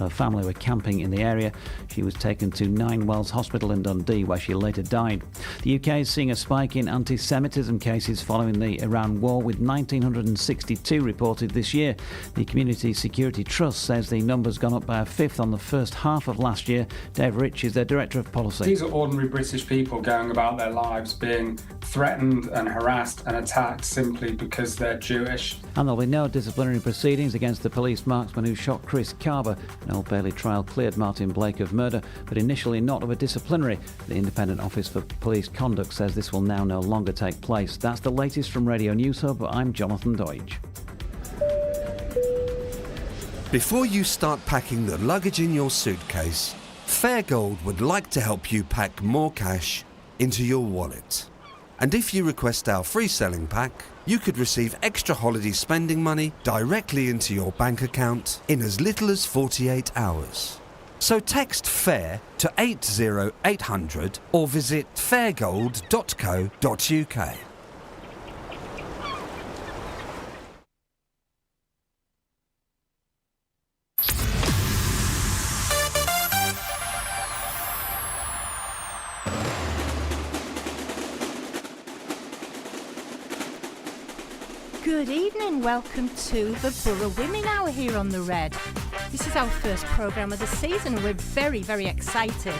while her family were camping in the area. She was taken to Nine Wells Hospital in Dundee, where she later died. The UK is seeing a spike in anti-Semitism cases following the Iran war, with 1,962 reported this year. The Community Security Trust says the number's gone up by a fifth on the first half of last year. Dave Rich is their Director of Policy. These are ordinary British people going about their lives being threatened and harassed and attacked simply because they're Jewish. And there'll be no disciplinary proceedings against the police marksman who shot Chris Carver. An Old Bailey trial cleared Martin Blake of murder, but initially not of a disciplinary. The Independent Office for Police Conduct says this will now no longer take place. That's the latest from Radio News Hub. I'm Jonathan Deutsch. Before you start packing the luggage in your suitcase, Fairgold would like to help you pack more cash into your wallet. And if you request our free selling pack, you could receive extra holiday spending money directly into your bank account in as little as 48 hours. So text FAIR to 80800 or visit fairgold.co.uk. Good evening, welcome to the Boro Women Hour here on The Red. This is our first programme of the season and we're very, very excited.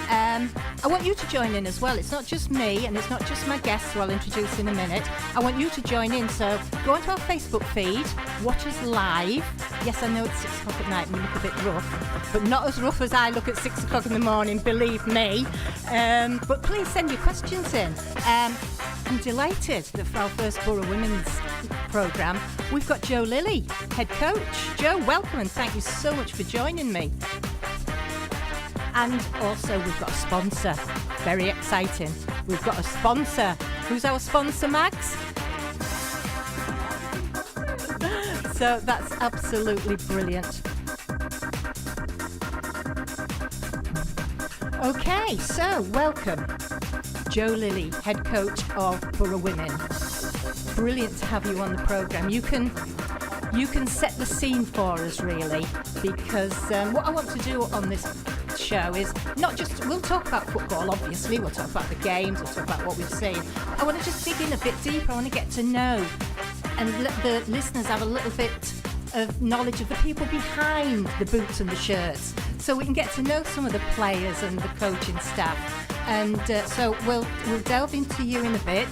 I want you to join in as well. It's not just me and it's not just my guests who I'll introduce in a minute. I want you to join in, so go onto our Facebook feed, watch us live. Yes, I know it's 6 o'clock at night and we look a bit rough, but not as rough as I look at 6 o'clock in the morning, believe me. But please send your questions in. I'm delighted that for our first Boro Women's programme, we've got Jo Lillie, head coach. Jo, welcome and thank you so much for joining me. And also we've got a sponsor. Very exciting. We've got a sponsor. Who's our sponsor, Max? So that's absolutely brilliant. Okay, so welcome. Jo Lillie, head coach of Boro Women. Brilliant to have you on the programme. You can set the scene for us, really, because what I want to do on this show is not just, we'll talk about football, obviously, we'll talk about the games, we'll talk about what we've seen. I want to just dig in a bit deeper. I want to get to know and let the listeners have a little bit of knowledge of the people behind the boots and the shirts, so we can get to know some of the players and the coaching staff. And so we'll delve into you in a bit.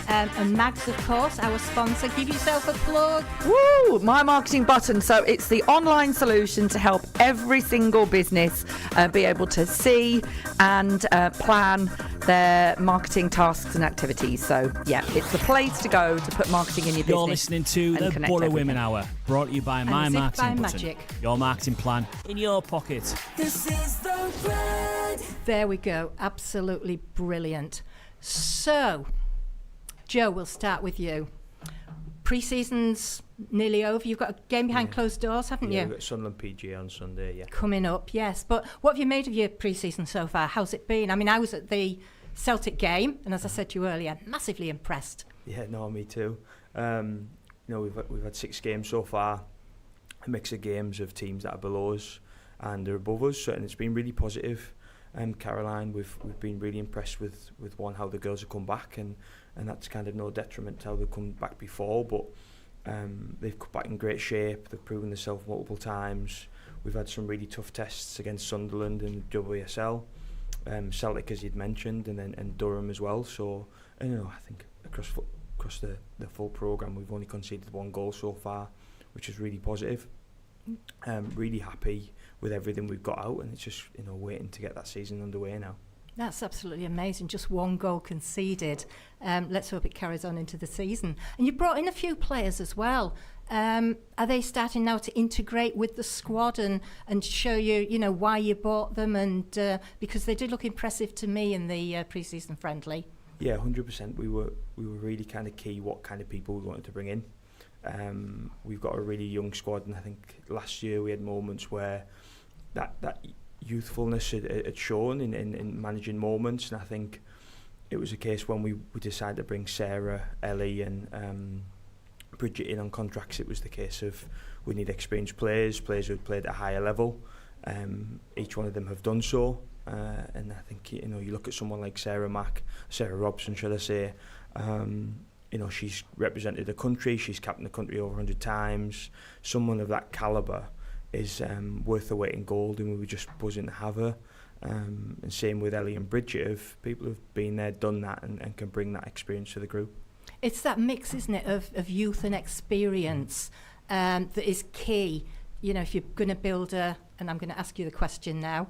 And Mags, of course, our sponsor. Give yourself a plug. Woo! My marketing button. So it's the online solution to help every single business be able to see and plan their marketing tasks and activities. So, yeah, it's the place to go to put marketing in your business. You're listening to the Boro Women Hour, brought to you by My Marketing Button. Magic. Your marketing plan in your pocket. This is the Red. There we go. Absolutely brilliant. So, Jo, we'll start with you. Pre-season's nearly over. You've got a game behind closed doors, haven't you? We've got Sunderland PG on Sunday, yeah. Coming up, yes. But what have you made of your pre-season so far? How's it been? I mean, I was at the Celtic game, and as I said to you earlier, massively impressed. Yeah, no, me too. We've had 6 games so far, a mix of games of teams that are below us and are above us, and it's been really positive. Caroline, we've been really impressed with how the girls have come back, and that's kind of no detriment to how they've come back before, but they've come back in great shape. They've proven themselves multiple times. We've had some really tough tests against Sunderland and WSL, Celtic, as you'd mentioned, and Durham as well. So, I think across the full programme, we've only conceded 1 goal so far, which is really positive. Really happy with everything we've got out, and it's just waiting to get that season underway now. That's absolutely amazing. Just 1 goal conceded. Let's hope it carries on into the season. And you brought in a few players as well. Are they starting now to integrate with the squad and show you, why you bought them? And because they did look impressive to me in the pre-season friendly. Yeah, 100%. We were really kind of key what kind of people we wanted to bring in. We've got a really young squad, and I think last year we had moments where that youthfulness had shown in managing moments, and I think it was a case when we decided to bring Sarah, Ellie and Bridget in on contracts. It was the case of we need experienced players who had played at a higher level, Each one of them have done so, and I think you look at someone like Sarah Robson, should I say. She's represented the country. She's captained the country over 100 times. Someone of that calibre is worth the weight in gold, and we were just buzzing to have her. And same with Ellie and Bridget, of people who've been there, done that, and can bring that experience to the group. It's that mix, isn't it, of youth and experience that is key. If you're going to build and I'm going to ask you the question now,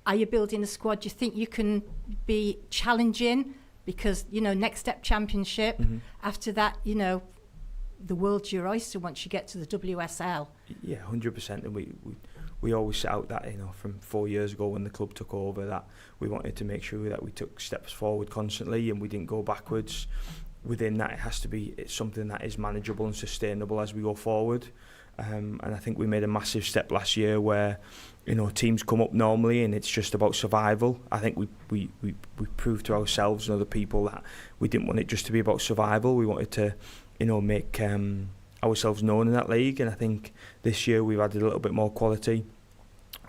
are you building a squad do you think you can be challenging? Because, next step championship, after that, the world's your oyster once you get to the WSL. Yeah, 100%. And we always set out that, from 4 years ago when the club took over, that we wanted to make sure that we took steps forward constantly and we didn't go backwards. Within that, it's something that is manageable and sustainable as we go forward. And I think we made a massive step last year where, teams come up normally and it's just about survival. I think we proved to ourselves and other people that we didn't want it just to be about survival. We wanted to, make ourselves known in that league. And I think this year we've added a little bit more quality.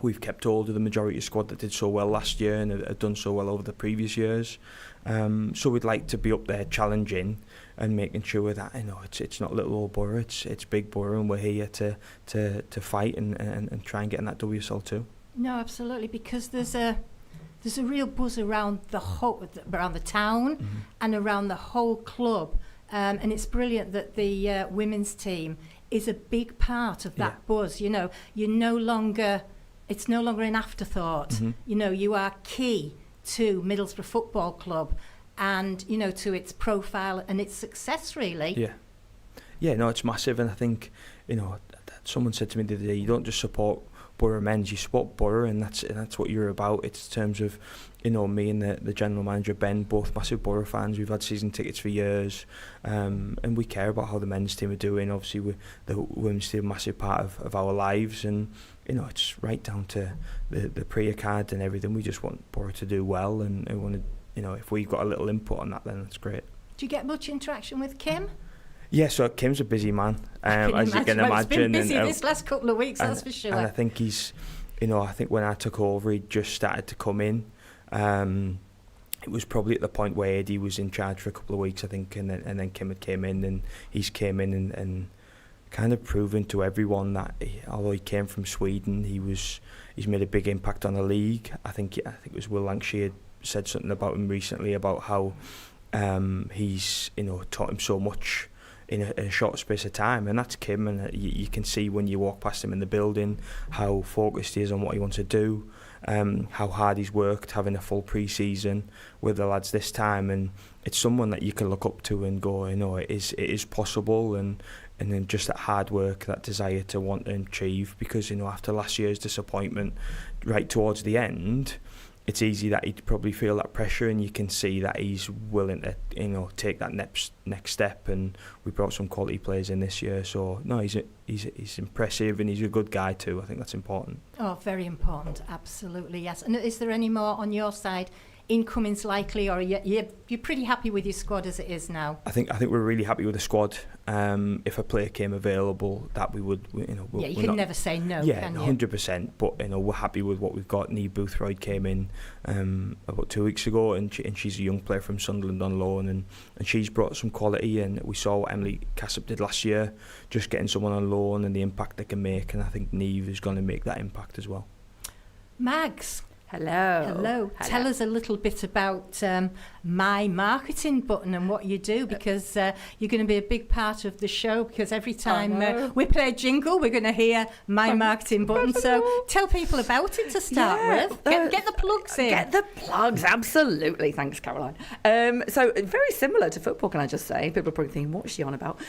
We've kept hold of the majority of squad that did so well last year and had done so well over the previous years. So we'd like to be up there challenging and making sure that it's not little old Boro, it's big Boro, and we're here to fight and try and get in that WSL too. No, absolutely, because there's a real buzz around the town and around the whole club, and it's brilliant that the women's team is a big part of that buzz. It's no longer an afterthought. You are key to Middlesbrough Football Club and, to its profile and its success, really. No, it's massive. And I think, someone said to me the other day, you don't just support Boro Men's, you support Boro, and that's what you're about. It's in terms of, me and the general manager, Ben, both massive Boro fans. We've had season tickets for years, and we care about how the men's team are doing. Obviously, the women's team are a massive part of our lives, and it's right down to the Priya card and everything. We just want Boro to do well, and we want to, if we've got a little input on that, then that's great. Do you get much interaction with Kim? Yeah, so Kim's a busy man, as you can imagine. It's been busy this last couple of weeks, that's for sure. And I think he's, I think when I took over, he just started to come in. It was probably at the point where Eddie was in charge for a couple of weeks, I think, and then Kim had came in, and he's came in and kind of proven to everyone that although he came from Sweden, he's made a big impact on the league. I think it was Will Lancashire had said something about him recently about how he's taught him so much in a short space of time, and that's Kim. And you can see when you walk past him in the building how focused he is on what he wants to do, how hard he's worked, having a full pre-season with the lads this time, and it's someone that you can look up to and go, it is possible, and then just that hard work, that desire to want to achieve, because after last year's disappointment right towards the end, it's easy that he'd probably feel that pressure, and you can see that he's willing to take that next step. And we brought some quality players in this year, so no, he's impressive, and he's a good guy too. I think that's important. Oh, very important, absolutely, yes. And is there any more on your side? Incoming's likely, or you're pretty happy with your squad as it is now? I think we're really happy with the squad. If a player came available, that we would, you can never say no. Yeah, can you? 100%. But we're happy with what we've got. Niamh Boothroyd came in about 2 weeks ago, and she's a young player from Sunderland on loan, and she's brought some quality. And we saw what Emily Cassop did last year, just getting someone on loan and the impact they can make. And I think Niamh is going to make that impact as well. Mags. Hello. Tell us a little bit about My Marketing Button and what you do, because you're going to be a big part of the show, because every time we play a jingle, we're going to hear My Marketing Button. So tell people about it to start with. Get the plugs in. Get the plugs, absolutely. Thanks, Caroline. So very similar to football, can I just say? People are probably thinking, what's she on about?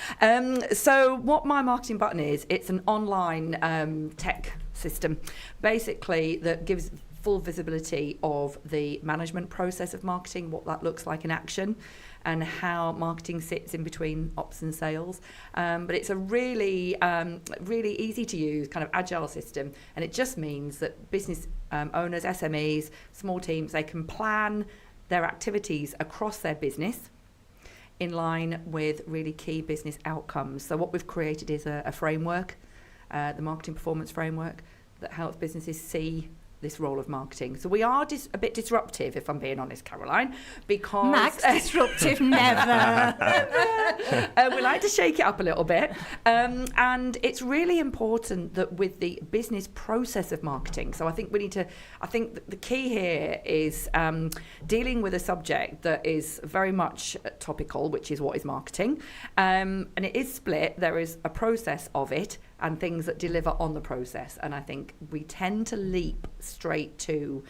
So what My Marketing Button is, it's an online tech system, basically, that gives full visibility of the management process of marketing, what that looks like in action, and how marketing sits in between ops and sales. But it's a really easy to use kind of agile system, and it just means that business owners, SMEs, small teams, they can plan their activities across their business in line with really key business outcomes. So what we've created is a framework, the marketing performance framework, that helps businesses see this role of marketing. So we are a bit disruptive, if I'm being honest, Caroline, because... Max, disruptive, never. We like to shake it up a little bit. And it's really important that with the business process of marketing, so I think the key here is dealing with a subject that is very much topical, which is what is marketing. And it is split. There is a process of it and things that deliver on the process. And I think we tend to leap straight to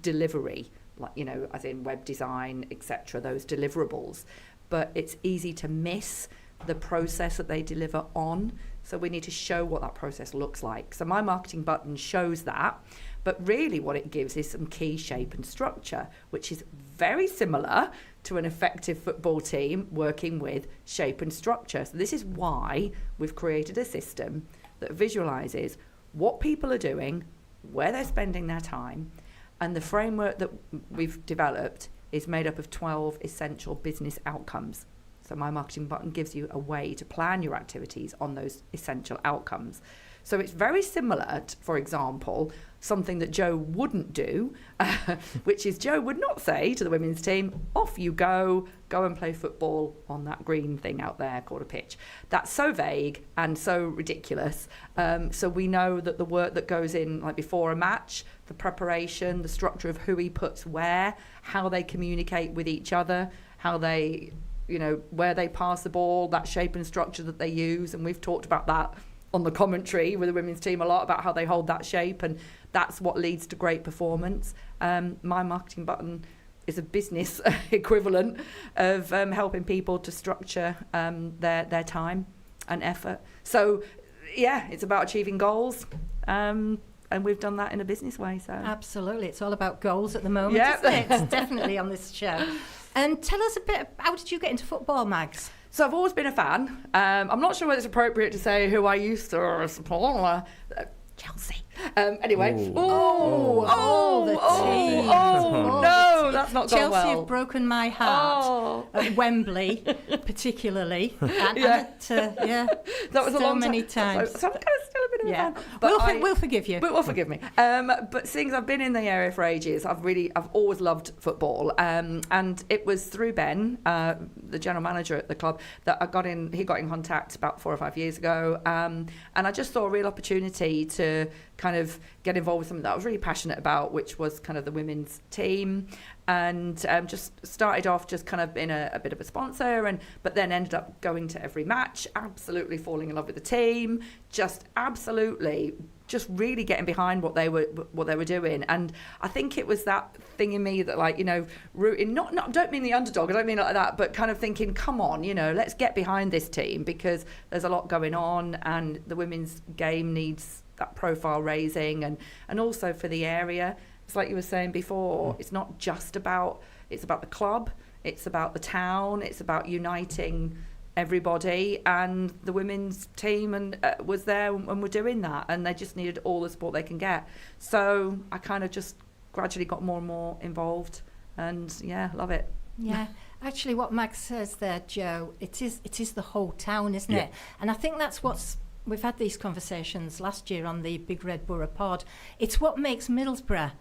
delivery, like, as in web design, etc., those deliverables. But it's easy to miss the process that they deliver on. So we need to show what that process looks like. So my marketing button shows that. But really what it gives is some key shape and structure, which is very similar to an effective football team working with shape and structure. So this is why we've created a system that visualises what people are doing, where they're spending their time, and the framework that we've developed is made up of 12 essential business outcomes. So my marketing button gives you a way to plan your activities on those essential outcomes. So it's very similar to, for example, something that Joe wouldn't do, which is Joe would not say to the women's team, off you go and play football on that green thing out there called a pitch. That's so vague and so ridiculous. So we know that the work that goes in, like before a match, the preparation, the structure of who he puts where, how they communicate with each other, how they, where they pass the ball, that shape and structure that they use. And we've talked about that on the commentary with the women's team a lot, about how they hold that shape, and that's what leads to great performance. My marketing button is a business equivalent of helping people to structure their time and effort. So yeah, it's about achieving goals, and we've done that in a business way. So absolutely, it's all about goals at the moment, yep. Isn't it? It's definitely on this show. And tell us a bit, how did you get into football, Mags? So I've always been a fan. I'm not sure whether it's appropriate to say who I used to support. Chelsea. Anyway. The team. No, that's not gone well. Chelsea have broken my heart at Wembley, particularly. And that was a long many time. times. So I'm kind of still a bit of a fan. But we'll forgive you. But we'll forgive me. But seeing as I've been in the area for ages, I've always loved football. And it was through Ben, the general manager at the club, that he got in contact about 4 or 5 years ago. And I just saw a real opportunity to kind of get involved with something that I was really passionate about, which was kind of the women's team, and just started off just kind of being a bit of a sponsor, but then ended up going to every match, absolutely falling in love with the team, just really getting behind what they were doing. And I think it was that thing in me that, like, rooting, not don't mean the underdog, I don't mean it like that, but kind of thinking, come on, let's get behind this team, because there's a lot going on and the women's game needs that profile raising, and also for the area. It's like you were saying before, it's not just about, it's about the club, it's about the town, it's about uniting everybody, and the women's team was there and were doing that, and they just needed all the support they can get. So I kind of just gradually got more and more involved, and love it. Yeah. Actually, what Max says there, Joe, it is the whole town, isn't it? And I think that's we've had these conversations last year on the Big Red Borough pod. It's what makes Middlesbrough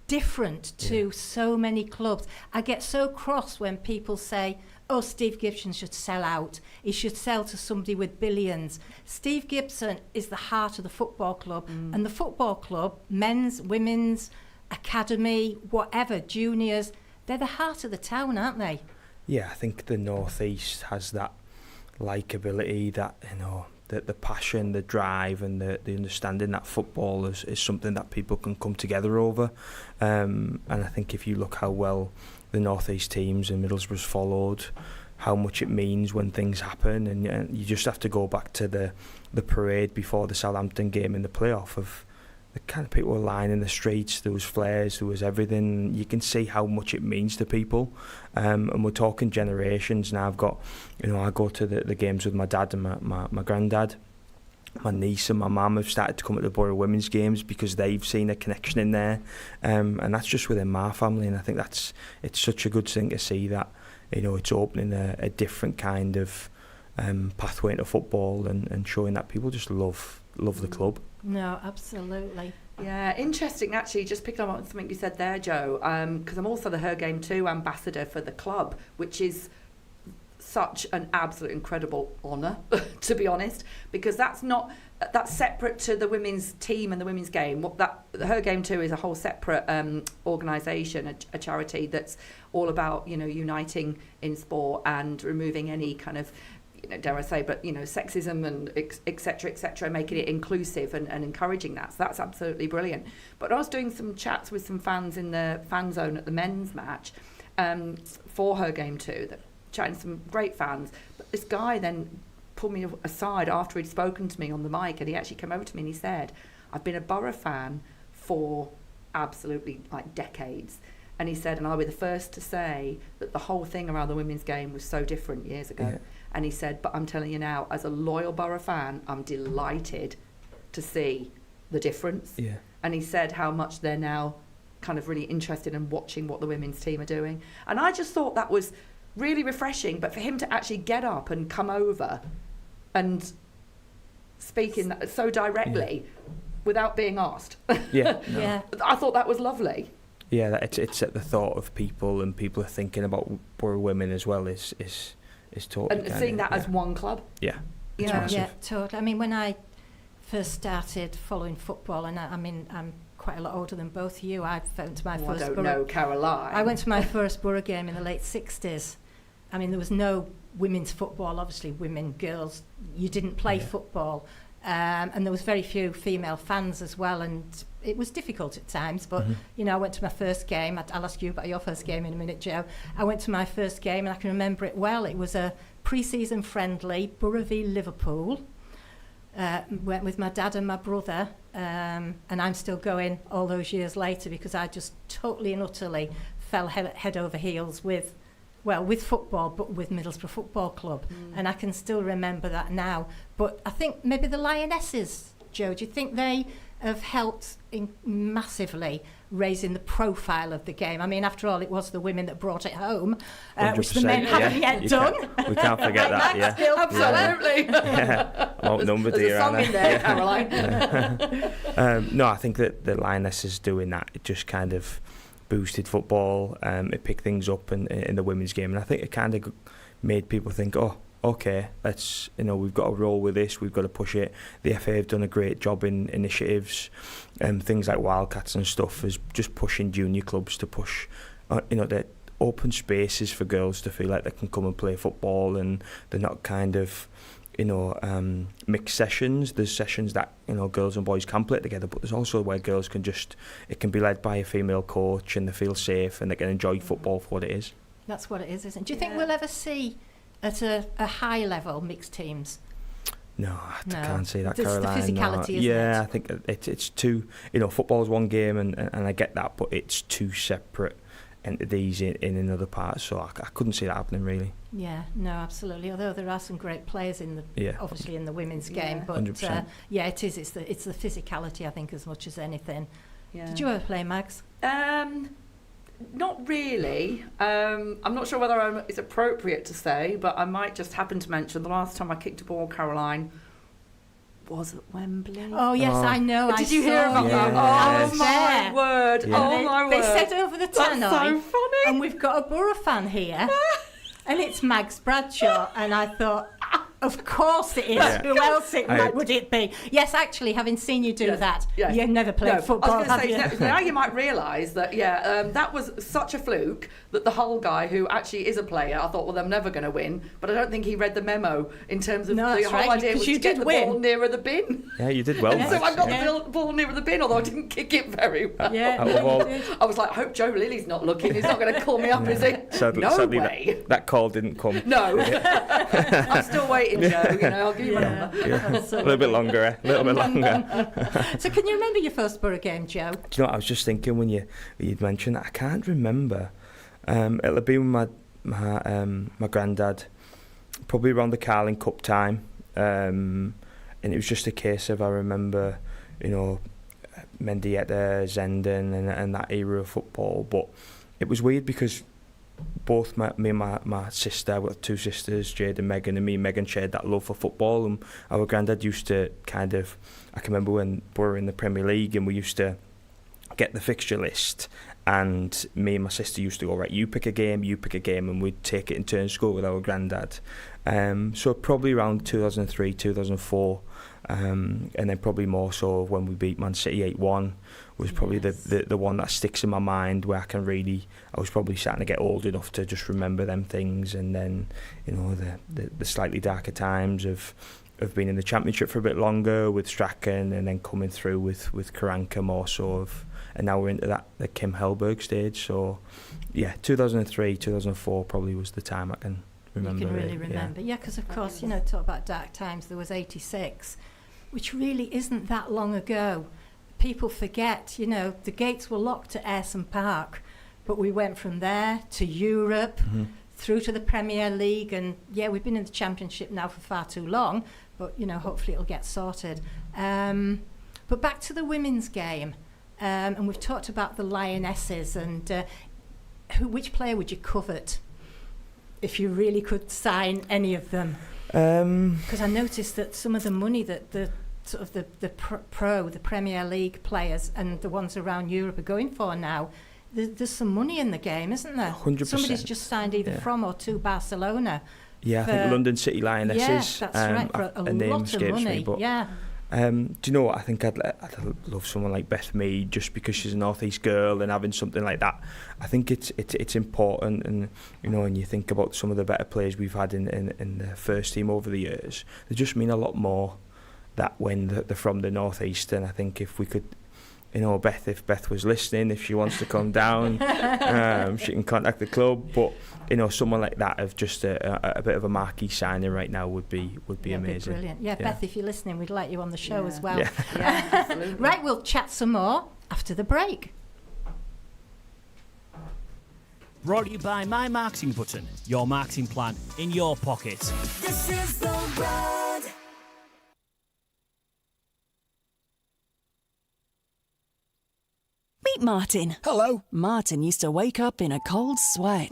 different to so many clubs. I get so cross when people say, oh, Steve Gibson should sell out. He should sell to somebody with billions. Steve Gibson is the heart of the football club. And the football club, men's, women's, academy, whatever, juniors, they're the heart of the town, aren't they? Yeah, I think the North East has that likeability, that, the passion, the drive, and the understanding that football is something that people can come together over. And I think if you look how well the North East teams in Middlesbrough's followed, how much it means when things happen, and you just have to go back to the parade before the Southampton game in the playoff of the kind of people were lying in the streets. There was flares, there was everything. You can see how much it means to people, and we're talking generations now. I've got, I go to the games with my dad and my granddad. My niece and my mum have started to come to the Boro women's games because they've seen a connection in there, and that's just within my family. And I think it's such a good thing to see that, it's opening a different kind of pathway into football, and showing that people just love the club. No, absolutely. Yeah, interesting actually, just picking up on something you said there, Joe, because I'm also the Her Game 2 ambassador for the club, which is such an absolute incredible honour, to be honest, because that's separate to the women's team and the women's game. Her Game 2 is a whole separate organisation, a charity that's all about, uniting in sport and removing any kind of, dare I say, but sexism and etc., making it inclusive and encouraging that. So that's absolutely brilliant. But I was doing some chats with some fans in the fan zone at the men's match for Her Game 2, chatting to some great fans. But this guy then pulled me aside after he'd spoken to me on the mic, and he actually came over to me and he said, I've been a Boro fan for absolutely decades. And he said, and I'll be the first to say that the whole thing around the women's game was so different years ago. Yeah. And he said, but I'm telling you now, as a loyal Boro fan, I'm delighted to see the difference. Yeah. And he said how much they're now kind of really interested in watching what the women's team are doing. And I just thought that was really refreshing, but for him to actually get up and come over and speak in that so directly without being asked. Yeah. No. Yeah. I thought that was lovely. Yeah, it's at the thought of people, and people are thinking about Boro women as well is totally. And seeing that as one club. Yeah. Yeah, totally. I mean, when I first started following football, and I'm quite a lot older than both of you. I went to my first. I don't know, Caroline. I went to my first Boro game in the late 60s. I mean, there was no women's football, obviously women, girls, you didn't play football. And there was very few female fans as well, and it was difficult at times, but I went to my first game. I'll ask you about your first game in a minute, Joe. I went to my first game and I can remember it well. It was a pre-season friendly, Boro v Liverpool. Went with my dad and my brother, and I'm still going all those years later because I just totally and utterly fell head over heels with football, but with Middlesbrough Football Club. And I can still remember that now. But I think maybe the Lionesses, Joe, do you think they have helped massively raising the profile of the game? I mean, after all, it was the women that brought it home, which the men haven't yet done. We can't forget that, yeah. Still, absolutely. I'm outnumbered here, There's a song in there, Caroline. No, I think that the Lionesses doing that, it just kind of boosted football. It picked things up in the women's game, and I think it kind of made people think, oh, okay, let's, we've got to roll with this, we've got to push it. The FA have done a great job in initiatives, things like Wildcats and stuff, is just pushing junior clubs to push, the open spaces for girls to feel like they can come and play football, and they're not kind of, mixed sessions. There's sessions that, girls and boys can play together, but there's also where girls can it can be led by a female coach, and they feel safe and they can enjoy football for what it is. That's what it is, isn't it? Do you think we'll ever see at a high level mixed teams? No, I can't see that, Caroline. It's the physicality, isn't it? Yeah, I think it's too, football's one game, and I get that, but it's two separate entities in another part, so I couldn't see that happening, really. Yeah, no, absolutely. Although there are some great players obviously in the women's game, but it is. It's the physicality, I think, as much as anything. Yeah. Did you ever play, Mags? Not really. I'm not sure whether it's appropriate to say, but I might just happen to mention the last time I kicked a ball, Caroline, was at Wembley. Oh yes, I know. Did you hear about that? Oh my word! Yeah. Oh my word! They said over the tannoy. That's so funny. And we've got a Boro fan here, and it's Mags Bradshaw. And I thought, of course it is. Yeah. Who else would it be? Yes, actually, having seen you do that, you've never played football, I was have you? Now you might realise that, that was such a fluke that the whole guy who actually is a player, I thought, well, they're never going to win. But I don't think he read the memo in terms of the whole idea was to get the ball nearer the bin. Yeah, you did well. So I got the ball nearer the bin, although I didn't kick it very well. Yeah, I was like, I hope Joe Lillie's not looking. He's not going to call me up, is he? Sadly, way. That call didn't come. No. I'm still waiting, Joe. I'll give you my number. Yeah. A little bit longer, a little bit longer. So can you remember your first Boro game, Joe? Do you know what I was just thinking when you'd mentioned that? I can't remember. It'll be with my granddad, probably around the Carling Cup time, and it was just a case of, I remember, Mendieta, Zenden and that era of football, but it was weird because both me and my sister, I've got 2 sisters, Jade and Megan, and me and Megan shared that love for football, and our granddad used to kind of, I can remember when we were in the Premier League and we used to get the fixture list, and me and my sister used to go, right, you pick a game, and we'd take it in turns to go with our granddad. So probably around 2003, 2004, and then probably more so when we beat Man City 8-1 was probably the one that sticks in my mind, where I was probably starting to get old enough to just remember them things, and then, you know, the slightly darker times of being in the Championship for a bit longer with Strachan, and then coming through with Karanka more so of, and now we're into the Kim Hellberg stage. So yeah, 2003, 2004 probably was the time I can remember. You can really remember. Yeah, because of course, you know, talk about dark times, there was 86, which really isn't that long ago. People forget, you know, the gates were locked at Ayresome Park, but we went from there to Europe, through to the Premier League, and yeah, we've been in the Championship now for far too long, but, you know, hopefully it'll get sorted. But back to the women's game, and we've talked about the Lionesses, and which player would you covet if you really could sign any of them? Because I noticed that some of the money that the Premier League players and the ones around Europe are going for now, there's some money in the game, isn't there? 100%. Somebody's just signed either from or to Barcelona. Yeah, I think London City Lionesses. Yeah, that's right, for a lot of money. Me, but, yeah. Do you know what? I think I'd love someone like Beth Mead, just because she's a North East girl, and having something like that. I think it's important, and you know, when you think about some of the better players we've had in the first team over the years, they just mean a lot more that when they're from the North East. And I think if we could, you know, if Beth was listening, if she wants to come down, she can contact the club. But you know, someone like that of just a bit of a marquee signing right now would be amazing. Brilliant. Yeah, Beth, if you're listening, we'd like you on the show as well. Yeah, absolutely. Right, we'll chat some more after the break. Brought to you by My Marketing Button, your marketing plan in your pocket. This is the road. Meet Martin. Hello. Martin used to wake up in a cold sweat,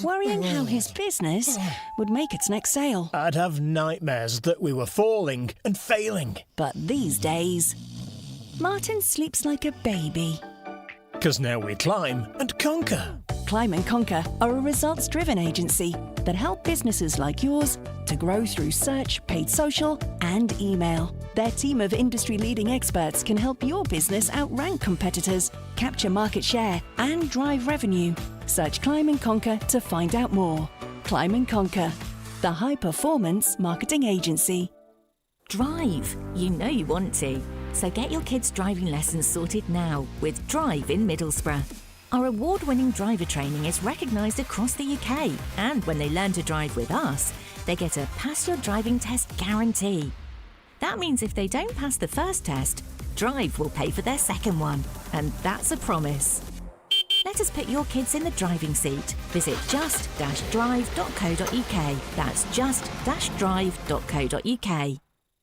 worrying how his business would make its next sale. I'd have nightmares that we were falling and failing. But these days, Martin sleeps like a baby. 'Cause now we climb and conquer. Climb and Conquer are a results-driven agency that help businesses like yours to grow through search, paid social, and email. Their team of industry-leading experts can help your business outrank competitors, capture market share, and drive revenue. Search Climb and Conquer to find out more. Climb and Conquer, the high-performance marketing agency. Drive. You know you want to. So get your kids' driving lessons sorted now with Drive in Middlesbrough. Our award-winning driver training is recognised across the UK, and when they learn to drive with us, they get a pass your driving test guarantee. That means if they don't pass the first test, Drive will pay for their second one, and that's a promise. Let us put your kids in the driving seat. Visit just-drive.co.uk. That's just-drive.co.uk.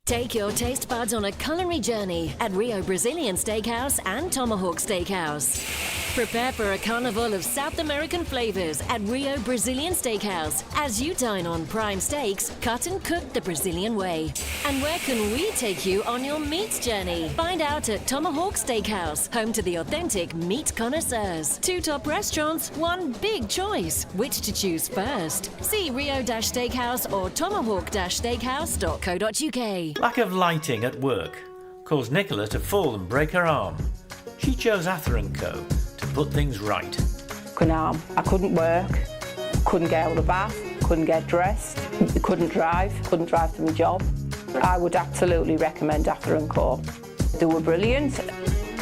Take your taste buds on a culinary journey at Rio Brazilian Steakhouse and Tomahawk Steakhouse. Prepare for a carnival of South American flavors at Rio Brazilian Steakhouse as you dine on prime steaks cut and cooked the Brazilian way. And where can we take you on your meat journey? Find out at Tomahawk Steakhouse, home to the authentic meat connoisseurs. 2 top restaurants, 1 big choice. Which to choose first? See Rio-Steakhouse or tomahawk-steakhouse.co.uk. Lack of lighting at work caused Nicola to fall and break her arm. She chose Ather & Co. to put things right. I couldn't work, couldn't get out of the bath, couldn't get dressed, couldn't drive to my job. I would absolutely recommend Ather & Co. They were brilliant.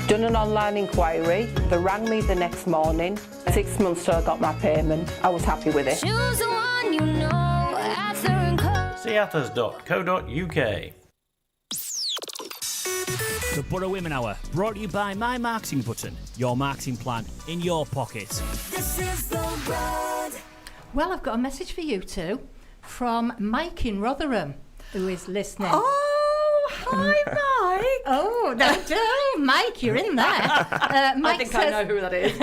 Done an online inquiry. They rang me the next morning. 6 months till I got my payment. I was happy with it. Choose the one you know, Ather & Co. See athers.co.uk. The Boro Women Hour, brought to you by My Marketing Button, your marketing plan in your pocket. This is the road. Well, I've got a message for you two from Mike in Rotherham, who is listening. Oh, hi, Mike. Oh, no, Mike, you're in there. Mike I think I know who that is.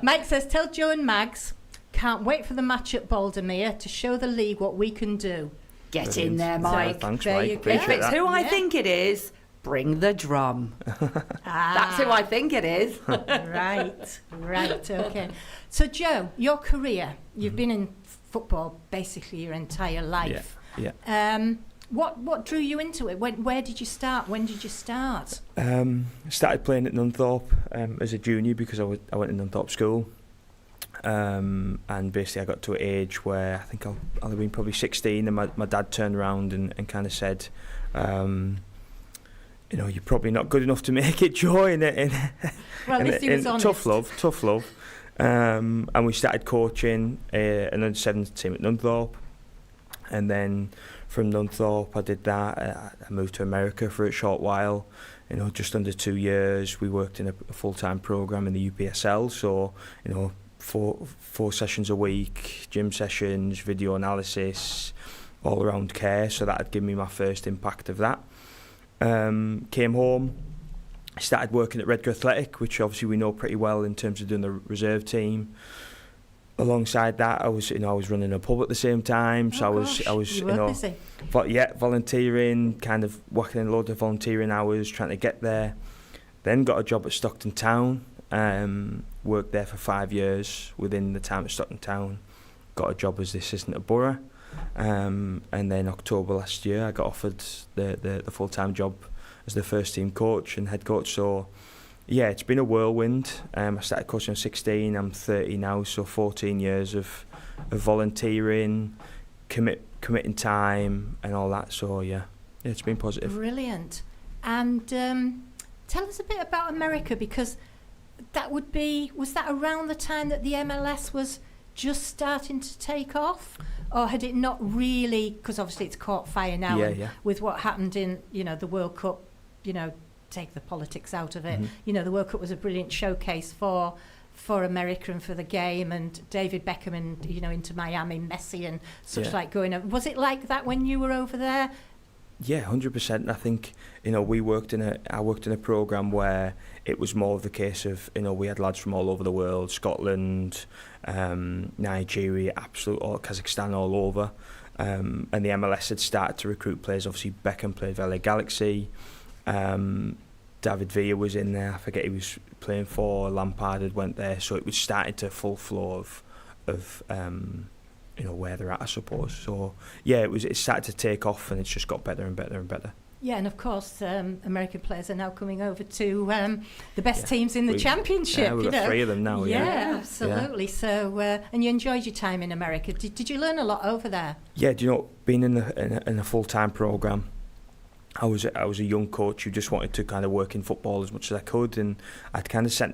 Mike says, tell Joe and Mags, Can't wait for the match at Baldermere to show the league what we can do. Get Brilliant. in there, Mike. Thanks, There Mike. you go. Appreciate If it's that. who I think it is, bring the drum. That's who I think it is. Right, okay. So, Joe, your career, you've been in football basically your entire life. Yeah. What drew you into it? Where did you start? When did you start? Started playing at Nunthorpe as a junior because I went to Nunthorpe school. And basically I got to an age where I think I'll have been probably 16, and my dad turned around and kind of said, you're probably not good enough to make it, Joe. Well, at least he was honest. Tough love. And we started coaching an under-17 team at Nunthorpe. And then from Nunthorpe I did that. I moved to America for a short while, just under 2 years. We worked in a full-time programme in the UPSL, so, four sessions a week, gym sessions, video analysis, all-around care, so that had given me my first impact of that. Came home, started working at Redcar Athletic, which obviously we know pretty well in terms of doing the reserve team. Alongside that, I was running a pub at the same time, so I was busy. Volunteering, kind of working in a load of volunteering hours, trying to get there. Then got a job at Stockton Town. Worked there for 5 years. Within the time at Stockton Town, got a job as the assistant at Boro, and then October last year I got offered the full-time job as the first team coach and head coach. So yeah, it's been a whirlwind. I started coaching at 16, I'm 30 now, so 14 years of volunteering, committing time and all that. So yeah, it's been positive. Brilliant. And tell us a bit about America, because was that around the time that the MLS was just starting to take off, or had it not really? Because obviously it's caught fire now, with what happened in the World Cup. Take the politics out of it. Mm-hmm. The World Cup was a brilliant showcase for America and for the game, and David Beckham and into Miami, Messi and such like going over. Was it like that when you were over there? Yeah, 100%. I think I worked in a programme where it was more of the case of we had lads from all over the world, Scotland, Nigeria, Kazakhstan, all over, and the MLS had started to recruit players. Obviously, Beckham played for LA Galaxy. David Villa was in there. I forget he was playing for. Lampard had went there, so it was starting to full flow of where they're at, I suppose. So yeah, it started to take off, and it's just got better and better and better. Yeah, and of course, American players are now coming over to the best teams in the championship. Yeah, we've got 3 of them now. Yeah, absolutely. Yeah. So, and you enjoyed your time in America. Did you learn a lot over there? Yeah, being in a full-time programme, I was a young coach who just wanted to kind of work in football as much as I could, and I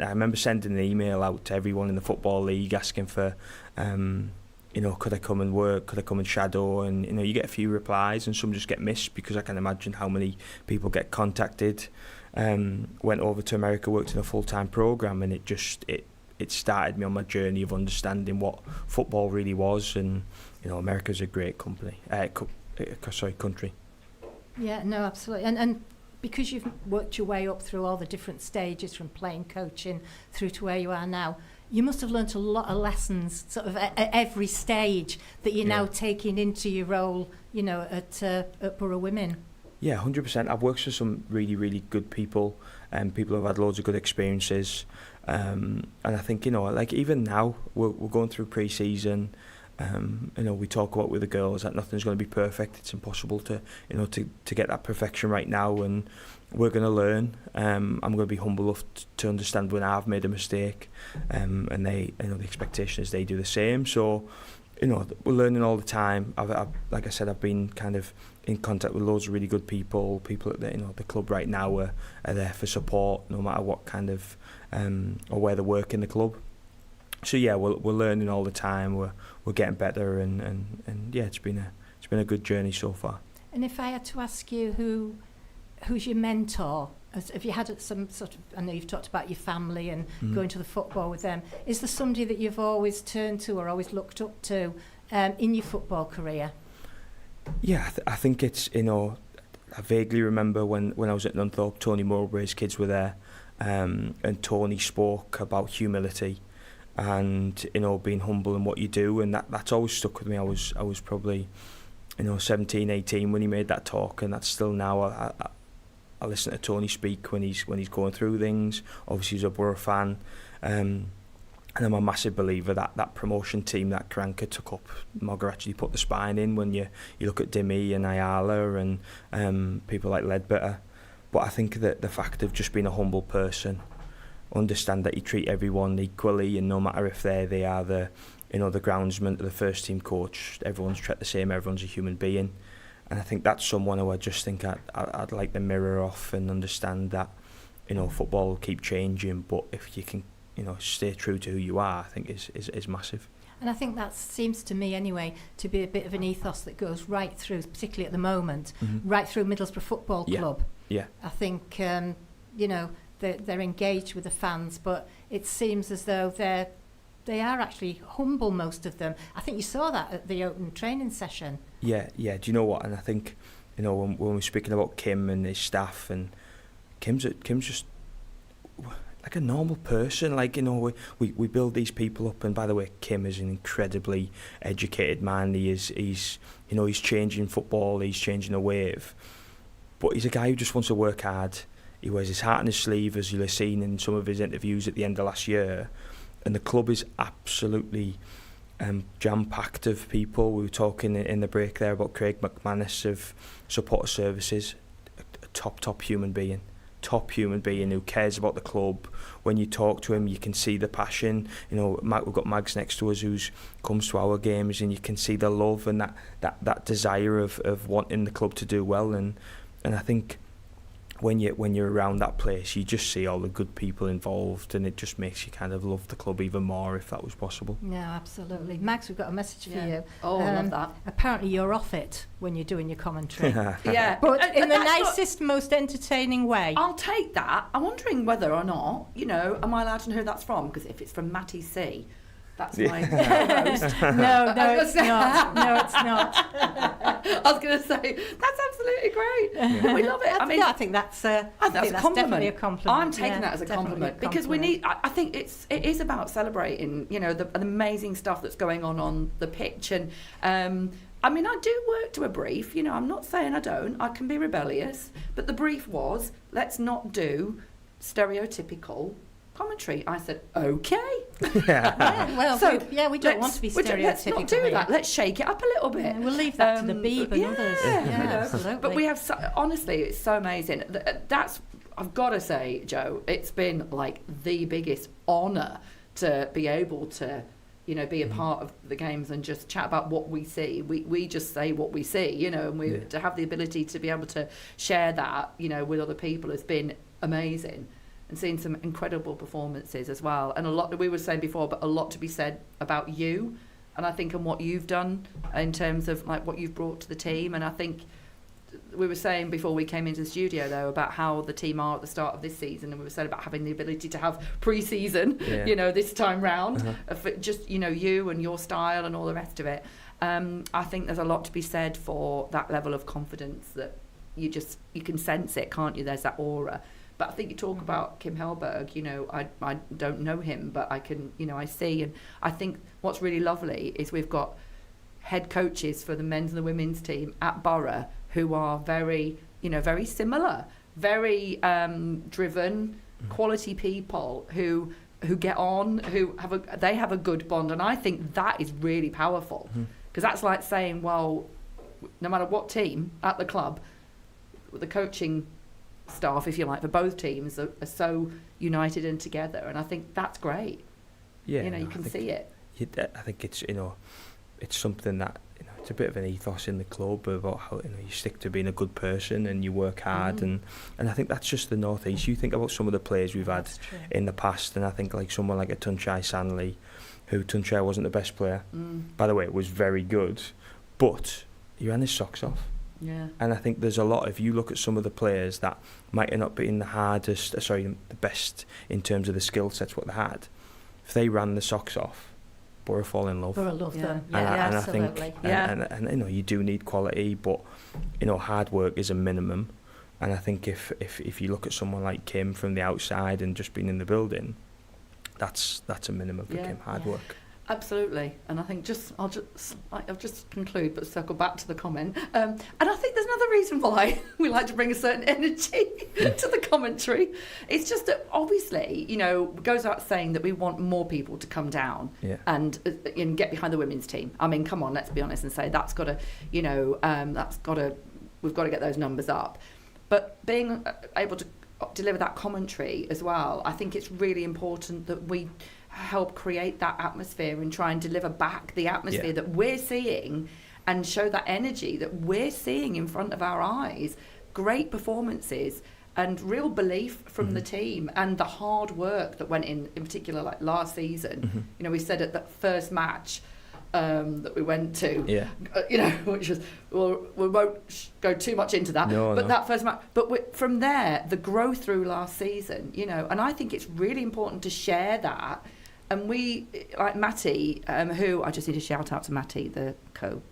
remember sending an email out to everyone in the Football League asking for, could I come and work, could I come and shadow, and you get a few replies and some just get missed, because I can imagine how many people get contacted. Went over to America, worked in a full-time programme, and it started me on my journey of understanding what football really was, and America's a great country. Yeah, no, absolutely. And because you've worked your way up through all the different stages, from playing, coaching, through to where you are now, you must have learnt a lot of lessons sort of at every stage that you're now taking into your role, at Boro Women. Yeah, 100%. I've worked for some really, really good people, and people who've had loads of good experiences. And I think, even now, we're going through pre-season. We talk about with the girls that nothing's going to be perfect. It's impossible to get that perfection right now, and we're going to learn. I'm going to be humble enough to understand when I've made a mistake, and they, the expectation is they do the same. So, we're learning all the time. Like I said, I've been kind of in contact with loads of really good people. People at the club right now are there for support, no matter what kind of or where they work in the club. So yeah, we're learning all the time. We're getting better, and yeah, it's been a good journey so far. And if I had to ask you who's your mentor? Have you had some sort of? I know you've talked about your family and going to the football with them. Is there somebody that you've always turned to or always looked up to in your football career? Yeah, I think it's I vaguely remember when I was at Nunthorpe, Tony Mowbray's kids were there, and Tony spoke about humility. and being humble in what you do, and that's always stuck with me. I was probably 17, 18 when he made that talk, and that's still now. I listen to Tony speak when he's going through things. Obviously, he's a Boro fan, and I'm a massive believer that promotion team that Karanka took up, Mogger actually put the spine in. When you look at Dimmy and Ayala and people like Ledbetter, but I think that the fact of just being a humble person, understand that you treat everyone equally, and no matter if they are the the groundsman or the first team coach, everyone's treated the same. Everyone's a human being. And I think that's someone who I just think I'd like to mirror off and understand that, football will keep changing, but if you can, stay true to who you are, I think is massive. And I think that seems to me anyway to be a bit of an ethos that goes right through, particularly at the moment, right through Middlesbrough Football Club. Yeah. I think, they're engaged with the fans, but it seems as though they are actually humble, most of them. I think you saw that at the open training session. Yeah. Do you know what? And I think, when we're speaking about Kim and his staff, and Kim's just like a normal person. Like, we build these people up. And by the way, Kim is an incredibly educated man. He's changing football. He's changing the wave. But he's a guy who just wants to work hard. He wears his heart on his sleeve, as you'll have seen in some of his interviews at the end of last year. And the club is absolutely jam-packed of people. We were talking in the break there about Craig McManus of Supporter Services, a top human being who cares about the club. When you talk to him, you can see the passion. We've got Mags next to us who comes to our games, and you can see the love and that desire of wanting the club to do well. And I think when you're around that place, you just see all the good people involved, and it just makes you kind of love the club even more, if that was possible. No, absolutely. Max, we've got a message for you. Oh, I love that. Apparently you're off it when you're doing your commentary. Yeah. But in the nicest, most entertaining way. I'll take that. I'm wondering whether or not, am I allowed to know who that's from? Because if it's from Matty C, that's my roast. No, it's not. No, it's not. I was going to say, that's absolutely great. We love it. I think that's a compliment. Definitely a compliment. I'm taking that as a compliment because we need. I think it is about celebrating, the amazing stuff that's going on the pitch, and I do work to a brief. I'm not saying I don't. I can be rebellious, but the brief was, let's not do stereotypical commentary. I said, okay. We don't want to be stereotypical. Let's not do that. Let's shake it up a little bit. Yeah, we'll leave that to the Beeb and others. Yeah, absolutely. But we have, honestly, it's so amazing. I've got to say, Joe, it's been like the biggest honour to be able to, be a part of the games and just chat about what we see. We just say what we see, and to have the ability to be able to share that, with other people has been amazing. And seeing some incredible performances as well, and a lot we were saying before, but a lot to be said about you, and I think and what you've done in terms of like what you've brought to the team. And I think we were saying before we came into the studio though about how the team are at the start of this season, and we were saying about having the ability to have pre-season, this time round, just you and your style and all the rest of it. I think there's a lot to be said for that level of confidence that you can sense it, can't you? There's that aura. But I think you talk about Kim Hellberg, I don't know him, but I can, I see. And I think what's really lovely is we've got head coaches for the men's and the women's team at Boro who are very, very similar, very driven, quality people who get on, they have a good bond. And I think that is really powerful, because that's like saying, well, no matter what team at the club, the coaching staff, if you like, for both teams are so united and together, and I think that's great. You can see it. I think it's it's something that it's a bit of an ethos in the club about how you stick to being a good person and you work hard, and I think that's just the North East. You think about some of the players we've had in the past, and I think like someone like a Tunchai Sanley, who Tunchai wasn't the best player, by the way, was very good, but he ran his socks off. Yeah. And I think there's a lot, if you look at some of the players that might have not been the best in terms of the skill sets what they had, if they ran the socks off, Boro fall in love. Boro love them. And Absolutely. I think, and you do need quality, but hard work is a minimum. And I think if you look at someone like Kim from the outside and just being in the building, that's a minimum for Kim. Hard work. Absolutely, and I think I'll just conclude, but circle back to the comment. And I think there's another reason why we like to bring a certain energy to the commentary. It's just that obviously, it goes without saying that we want more people to come down and get behind the women's team. I mean, come on, let's be honest and say we've got to get those numbers up. But being able to deliver that commentary as well, I think it's really important that we help create that atmosphere and try and deliver back the atmosphere that we're seeing and show that energy that we're seeing in front of our eyes. Great performances and real belief from the team and the hard work that went in particular, like last season. We said at that first match that we went to, which was, we won't go too much into that, that first match. But from there, the growth through last season, and I think it's really important to share that. And we, like Matty, who I just need to shout out to Matty, the co-host.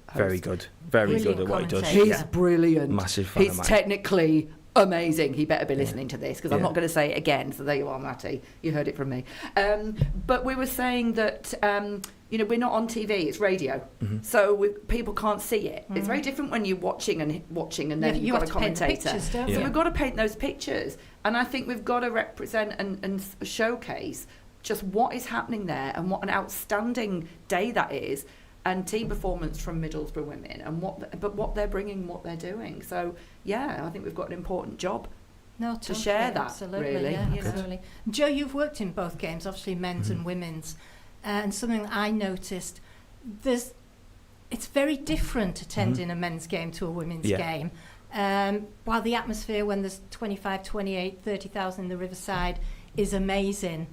Very good at what he does. He's brilliant. Massive fan He's of mine. Technically amazing. He better be listening to this because I'm not going to say it again. So there you are, Matty. You heard it from me. But we were saying that we're not on TV. It's radio, so people can't see it. It's very different when you're watching and then you've got a commentator. So we've got to paint those pictures, and I think we've got to represent and showcase just what is happening there and what an outstanding day that is, and team performance from Middlesbrough women and what they're bringing, what they're doing. So I think we've got an important job to share that. Absolutely, really, absolutely. Joe, you've worked in both games, obviously men's and women's, and something that I noticed, it's very different attending a men's game to a women's game. While the atmosphere when there's 25, 28, 30,000 in the Riverside is amazing,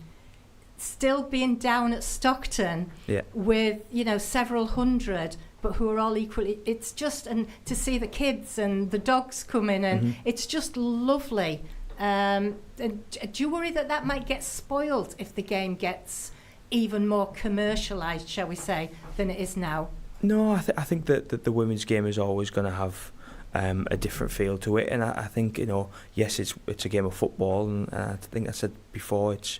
still being down at Stockton with several hundred, but who are all equally, it's just, and to see the kids and the dogs come in, and it's just lovely. And do you worry that might get spoiled if the game gets even more commercialised, shall we say, than it is now? No, I think that the women's game is always going to have a different feel to it, and I think yes, it's a game of football, and I think I said before, it's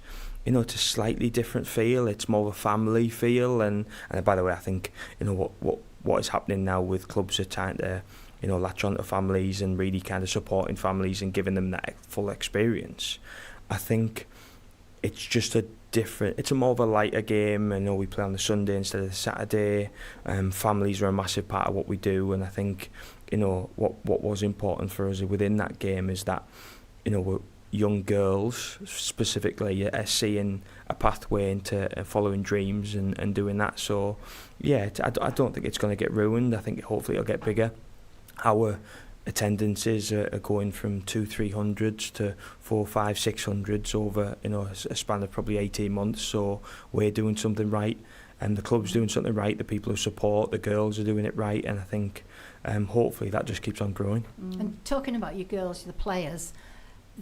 it's a slightly different feel. It's more of a family feel, and by the way, I think what is happening now with clubs are trying to latch onto families and really kind of supporting families and giving them that full experience. I think it's just it's a more of a lighter game. We play on the Sunday instead of the Saturday. Families are a massive part of what we do, and I think what was important for us within that game is that we're young girls specifically are seeing a pathway into following dreams and doing that. So I don't think it's going to get ruined. I think hopefully it'll get bigger. Our attendances are going from 200-300 to 400-600 over a span of probably 18 months. So we're doing something right, and the club's doing something right. The people who support the girls are doing it right, and I think hopefully that just keeps on growing. And talking about your girls, the players,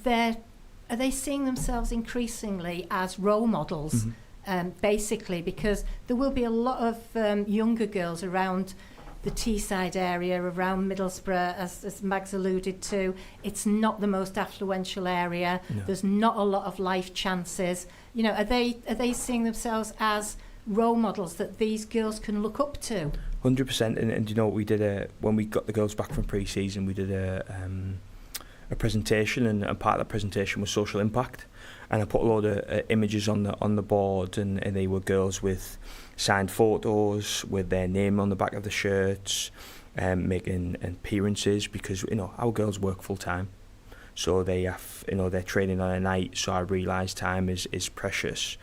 are they seeing themselves increasingly as role models, basically, because there will be a lot of younger girls around the Teesside area, around Middlesbrough, as Mags alluded to. It's not the most affluential area. No. There's not a lot of life chances. Are they seeing themselves as role models that these girls can look up to? 100%. And we did when we got the girls back from pre-season, we did a presentation, and part of the presentation was social impact, and I put a lot of images on the board, and they were girls with signed photos with their name on the back of the shirts, making appearances, because our girls work full time, so they have they're training on a night, so I realise time is precious.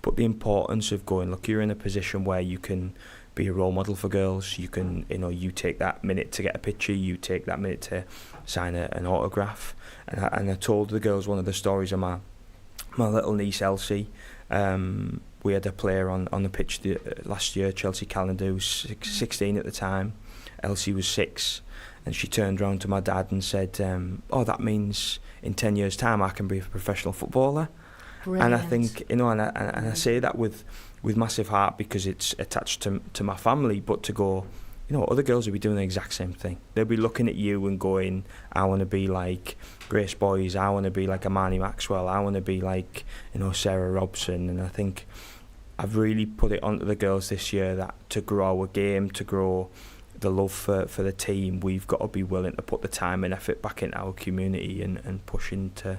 But the importance of going, look, you're in a position where you can be a role model for girls. You can, you take that minute to get a picture, you take that minute to sign an autograph. And I told the girls one of the stories of my little niece Elsie. We had a player on the pitch last year, Chelsea Calendar, who was 16 at the time. Elsie was 6, and she turned around to my dad and said, that means in 10 years' time I can be a professional footballer. Brilliant. And I think, and I say that with massive heart, because it's attached to my family, but to go, other girls will be doing the exact same thing. They'll be looking at you and going, I want to be like Grace Boyes, I want to be like Amani Maxwell, I want to be like, Sarah Robson. And I think I've really put it onto the girls this year that to grow our game, to grow the love for the team, we've got to be willing to put the time and effort back into our community and pushing to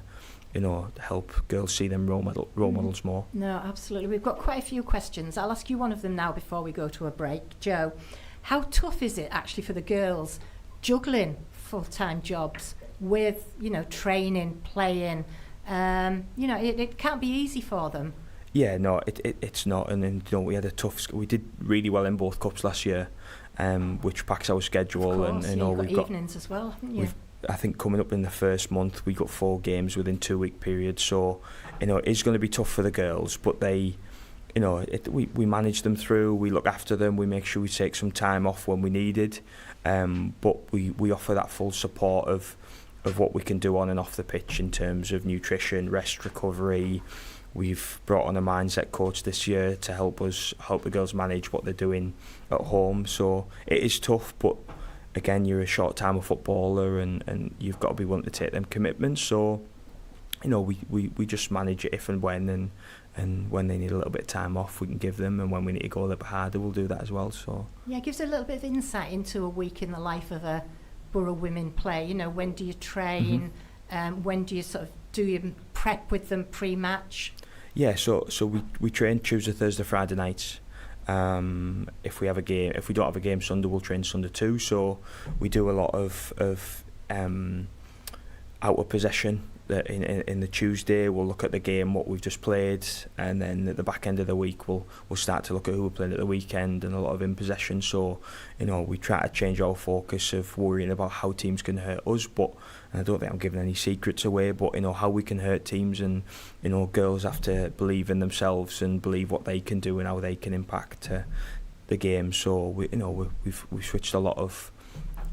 help girls see them role models more. No, absolutely. We've got quite a few questions. I'll ask you one of them now before we go to a break. Joe, how tough is it actually for the girls juggling full-time jobs with, training, playing? It can't be easy for them. Yeah, no, it's not. And then, we had we did really well in both cups last year, which packs our schedule. Of course, and we've got evenings as well, haven't you? I think coming up in the first month, we got 4 games within 2-week periods. So, it's going to be tough for the girls, but they, we manage them through. We look after them. We make sure we take some time off when we need it. But we offer that full support of what we can do on and off the pitch in terms of nutrition, rest, recovery. We've brought on a mindset coach this year to help the girls manage what they're doing at home. So it is tough, but again, you're a short-time footballer and you've got to be willing to take them commitments. So, we just manage it if and when, and when they need a little bit of time off, we can give them, and when we need to go a little bit harder, we'll do that as well. So yeah, it gives a little bit of insight into a week in the life of a Boro women player. When do you train? When do you do you prep with them pre-match? Yeah, so we train Tuesday, Thursday, Friday nights. If we don't have a game Sunday, we'll train Sunday too. So we do a lot of out of possession. In the Tuesday, we'll look at the game, what we've just played, and then at the back end of the week, we'll start to look at who we're playing at the weekend, and a lot of in possession. So, we try to change our focus of worrying about how teams can hurt us. But and I don't think I'm giving any secrets away. But how we can hurt teams, and girls have to believe in themselves and believe what they can do and how they can impact the game. So we've switched a lot of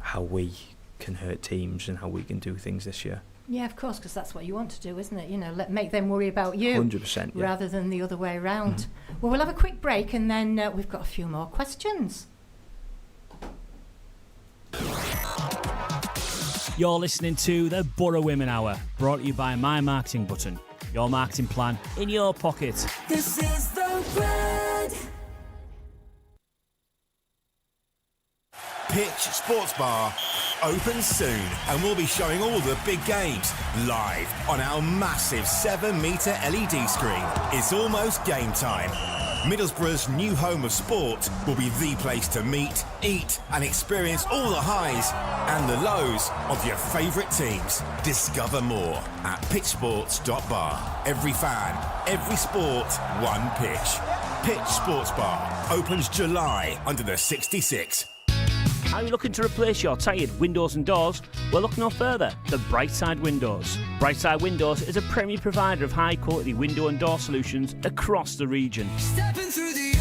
how we can hurt teams and how we can do things this year. Yeah, of course, because that's what you want to do, isn't it? Make them worry about you 100%, yeah. Rather than the other way around. Well, we'll have a quick break and then we've got a few more questions. You're listening to the Boro Women Hour, brought to you by My Marketing Button. Your marketing plan in your pocket. This is the Red. Pitch Sports Bar opens soon, and we'll be showing all the big games live on our massive 7-metre LED screen. It's almost game time. Middlesbrough's new home of sport will be the place to meet, eat and experience all the highs and the lows of your favourite teams. Discover more at pitchsports.bar. Every fan, every sport, one pitch. Pitch Sports Bar opens July under the 66. Are you looking to replace your tired windows and doors? Well, look no further than Brightside Windows. Brightside Windows is a premier provider of high-quality window and door solutions across the region. Stepping through the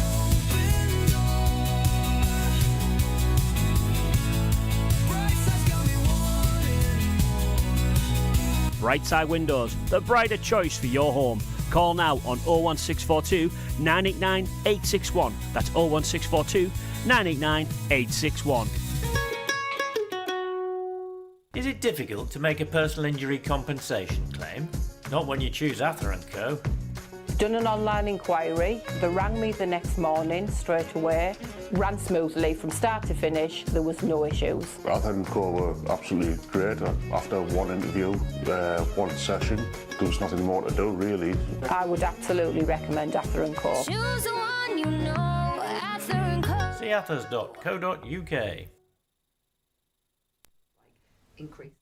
Brightside Windows, the brighter choice for your home. Call now on 01642 989 861. That's 01642 989 861. Is it difficult to make a personal injury compensation claim? Not when you choose Ather & Co. Done an online inquiry. They rang me the next morning straight away. Ran smoothly from start to finish. There was no issues. Ather & Co were absolutely great. After one interview, one session, there was nothing more to do really. I would absolutely recommend Ather & Co. Choose the one you know, Ather & Co. See athers.co.uk. Increase.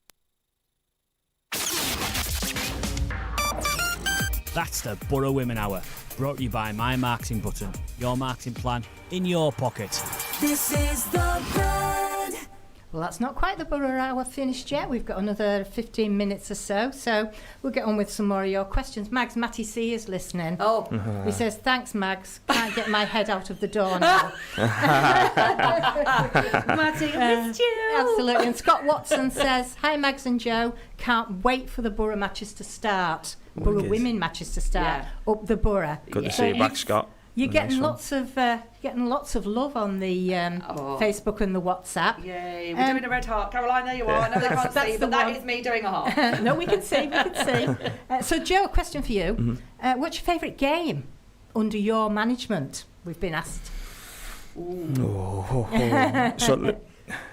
That's the Boro Women Hour, brought to you by My Marketing Button. Your marketing plan in your pocket. This is the Red. Well, that's not quite the Boro Hour finished yet. We've got another 15 minutes or so we'll get on with some more of your questions. Mags, Matty C is listening. Oh. He says, thanks, Mags. Can't get my head out of the door now. Matty, I missed you. Absolutely. And Scott Watson says, hi, Mags and Joe. Can't wait for the Boro matches to start. Boro women matches to start up the Boro. Good to see you back, Scott. You're a getting nice one. lots of love on the Facebook and the WhatsApp. Yay, we're doing a red heart. Caroline, there you are. I know they can't see, but that is me doing a heart. No, we can see. So, Joe, a question for you. Mm-hmm. What's your favourite game under your management? We've been asked. So,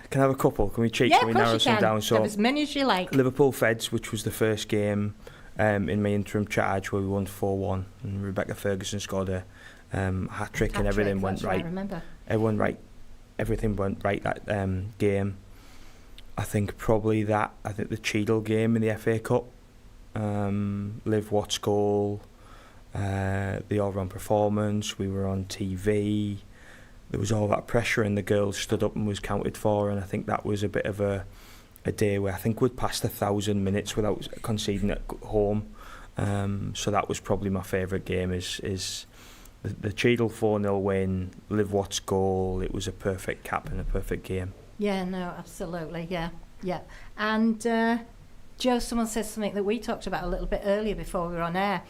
can I have a couple? Can we cheat? Yeah, Can we of course narrow you some can. down? So, Have as many as you like. Liverpool Feds, which was the first game in my interim charge where we won 4-1, and Rebecca Ferguson scored a hat trick, and everything went right. I remember. Everything went right that game. I think probably that. I think the Cheadle game in the FA Cup, Liv Watts goal, the all-round performance. We were on TV. There was all that pressure, and the girls stood up and was counted for. And I think that was a bit of a day where I think we'd passed 1,000 minutes without conceding at home. So that was probably my favourite game. Is the Cheadle 4-0 win, Liv Watts goal. It was a perfect cap and a perfect game. Yeah, no, absolutely, yeah. And Joe, someone says something that we talked about a little bit earlier before we were on air.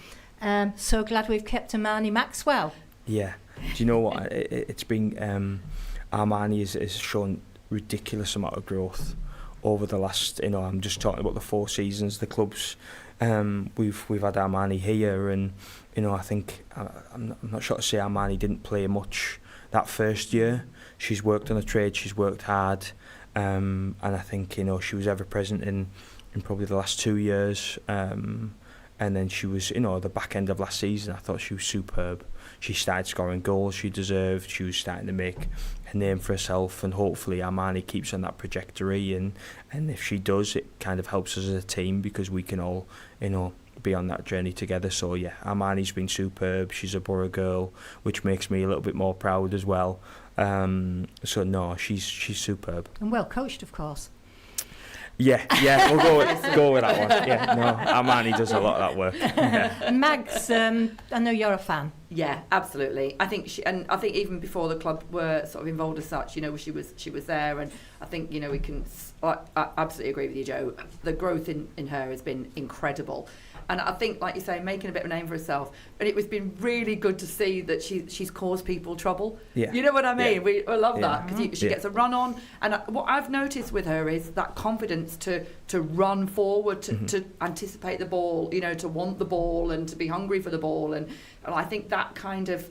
So glad we've kept Armani Maxwell. Yeah. Do you know what? It's been Armani has shown ridiculous amount of growth over the last. I'm just talking about the 4 seasons. The clubs we've had Armani here, and I think I'm not sure to say Armani didn't play much that first year. She's worked on a trade. She's worked hard, and I think she was ever present in probably the last 2 years. And then she was, the back end of last season, I thought she was superb. She started scoring goals she deserved. She was starting to make a name for herself, and hopefully Armani keeps on that trajectory. And if she does, it kind of helps us as a team because we can all, be on that journey together. So yeah, Armani's been superb. She's a Boro girl, which makes me a little bit more proud as well. So no, she's superb. And well coached, of course. Yeah, we'll go with that one. Yeah, no, Armani does a lot of that work. Yeah. Mags, I know you're a fan. Yeah, absolutely. I think I think even before the club were sort of involved as such, she was there, and I think we can. I absolutely agree with you, Joe. The growth in her has been incredible. And I think, like you say, making a bit of a name for herself. And it's been really good to see that she's caused people trouble. Yeah. You know what I mean? Yeah. I love that because she gets a run on. And what I've noticed with her is that confidence to run forward, to anticipate the ball, to want the ball and to be hungry for the ball. And I think that kind of,